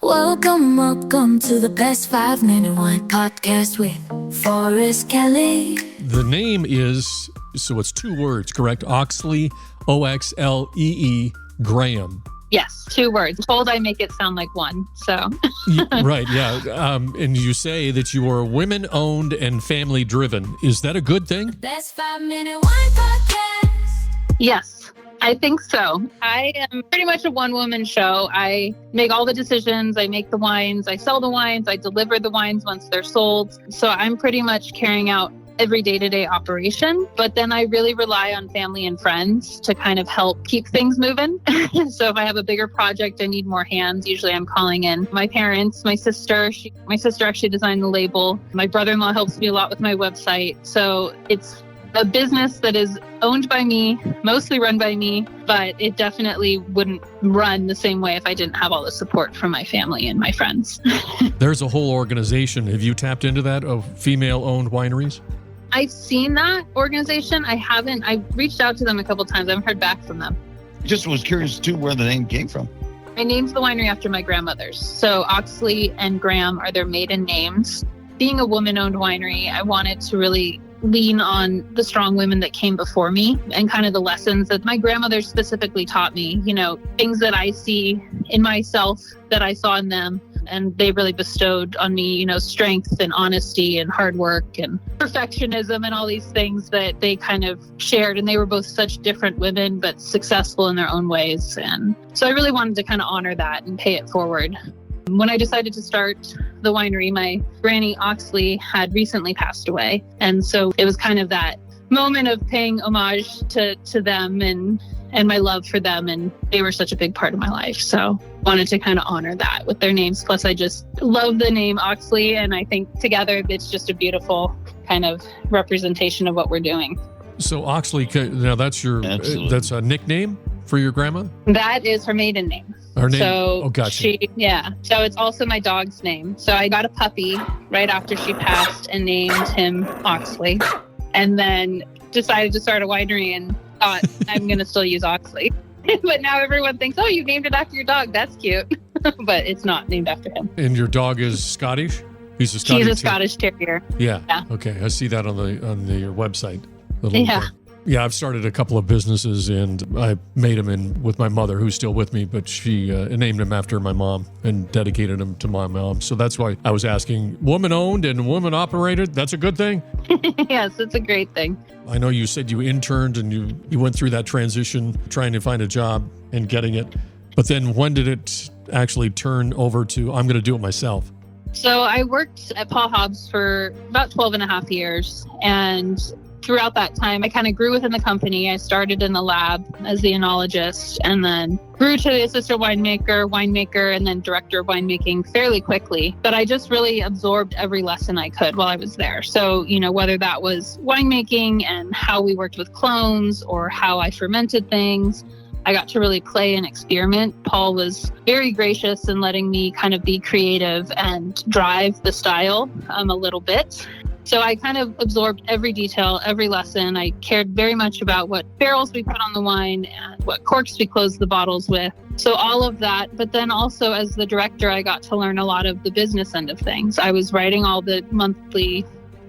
Welcome to the Best 5-Minute Wine Podcast with Forrest Kelly. The name is, so it's 2 words, correct? Oxlee, O-X-L-E-E, Graham. Yes, 2 words. Told I make it sound like one, so. Right, yeah. And you say that you are women-owned and family-driven. Is that a good thing? Best 5-Minute Wine Podcast. Yes, I think so. I am pretty much a one-woman show. I make all the decisions. I make the wines. I sell the wines. I deliver the wines once they're sold. So I'm pretty much carrying out every day-to-day operation. But then I really rely on family and friends to kind of help keep things moving. So if I have a bigger project, I need more hands. Usually I'm calling in my parents, my sister. My sister actually designed the label. My brother-in-law helps me a lot with my website. So it's a business that is owned by me, mostly run by me, but it definitely wouldn't run the same way if I didn't have all the support from my family and my friends. There's a whole organization. Have you tapped into that, of female-owned wineries? I've seen that organization. I haven't. I've reached out to them a couple times. I haven't heard back from them. Just was curious, too, where the name came from. I named the winery after my grandmothers. So Oxlee and Graham are their maiden names. Being a woman-owned winery, I wanted to really lean on the strong women that came before me and kind of the lessons that my grandmother specifically taught me, you know, things that I see in myself that I saw in them. And they really bestowed on me, you know, strength and honesty and hard work and perfectionism and all these things that they kind of shared. And they were both such different women, but successful in their own ways. And so I really wanted to kind of honor that and pay it forward. When I decided to start the winery, my granny Oxlee had recently passed away. And so it was kind of that moment of paying homage to them and my love for them. And they were such a big part of my life. So wanted to kind of honor that with their names. Plus, I just love the name Oxlee. And I think together it's just a beautiful kind of representation of what we're doing. So Oxlee, now that's that's a nickname for your grandmother? That is her maiden name. Her name? So oh, gotcha. So it's also my dog's name. So I got a puppy right after she passed and named him Oxlee, and then decided to start a winery and thought I'm going to still use Oxlee. But now everyone thinks, oh, you named it after your dog. That's cute. But it's not named after him. And your dog is Scottish? He's a Scottish terrier. Yeah. Okay. I see that on your website. Yeah. Yeah, I've started a couple of businesses, and I made them in with my mother, who's still with me, but she named them after my mom and dedicated them to my mom. So that's why I was asking, woman-owned and woman-operated, that's a good thing? Yes, it's a great thing. I know you said you interned and you went through that transition, trying to find a job and getting it. But then when did it actually turn over to, I'm going to do it myself? So I worked at Paul Hobbs for about 12 and a half years, and throughout that time, I kind of grew within the company. I started in the lab as the enologist and then grew to the assistant winemaker, and then director of winemaking fairly quickly. But I just really absorbed every lesson I could while I was there. So, you know, whether that was winemaking and how we worked with clones or how I fermented things, I got to really play and experiment. Paul was very gracious in letting me kind of be creative and drive the style a little bit. So I kind of absorbed every detail, every lesson. I cared very much about what barrels we put on the wine and what corks we closed the bottles with. So all of that. But then also as the director, I got to learn a lot of the business end of things. I was writing all the monthly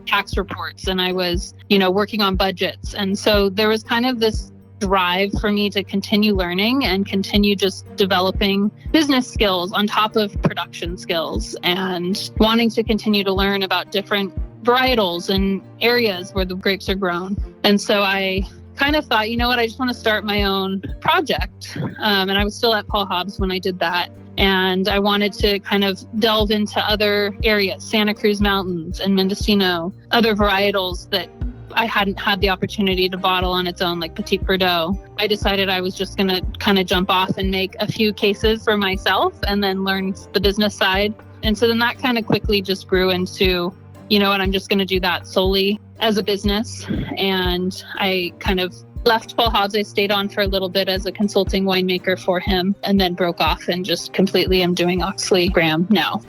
tax reports and I was, you know, working on budgets. And so there was kind of this drive for me to continue learning and continue just developing business skills on top of production skills and wanting to continue to learn about different varietals and areas where the grapes are grown. And so I kind of thought, you know what, I just want to start my own project. And I was still at Paul Hobbs when I did that. And I wanted to kind of delve into other areas, Santa Cruz Mountains and Mendocino, other varietals that I hadn't had the opportunity to bottle on its own, like Petit Verdot. I decided I was just going to kind of jump off and make a few cases for myself and then learn the business side. And so then that kind of quickly just grew into, you know what, I'm just going to do that solely as a business. And I kind of left Paul Hobbs. I stayed on for a little bit as a consulting winemaker for him and then broke off and just completely am doing Oxlee Graham now.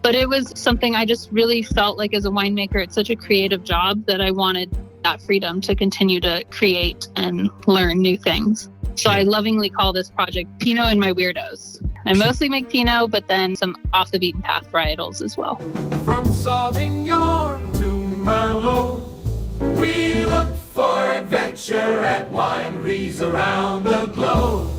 But it was something I just really felt like as a winemaker, it's such a creative job that I wanted that freedom to continue to create and learn new things. So I lovingly call this project Pinot and My Weirdos. I mostly make Pinot, but then some off the beaten path varietals as well. From Sauvignon to Merlot, we look for adventure at wineries around the globe.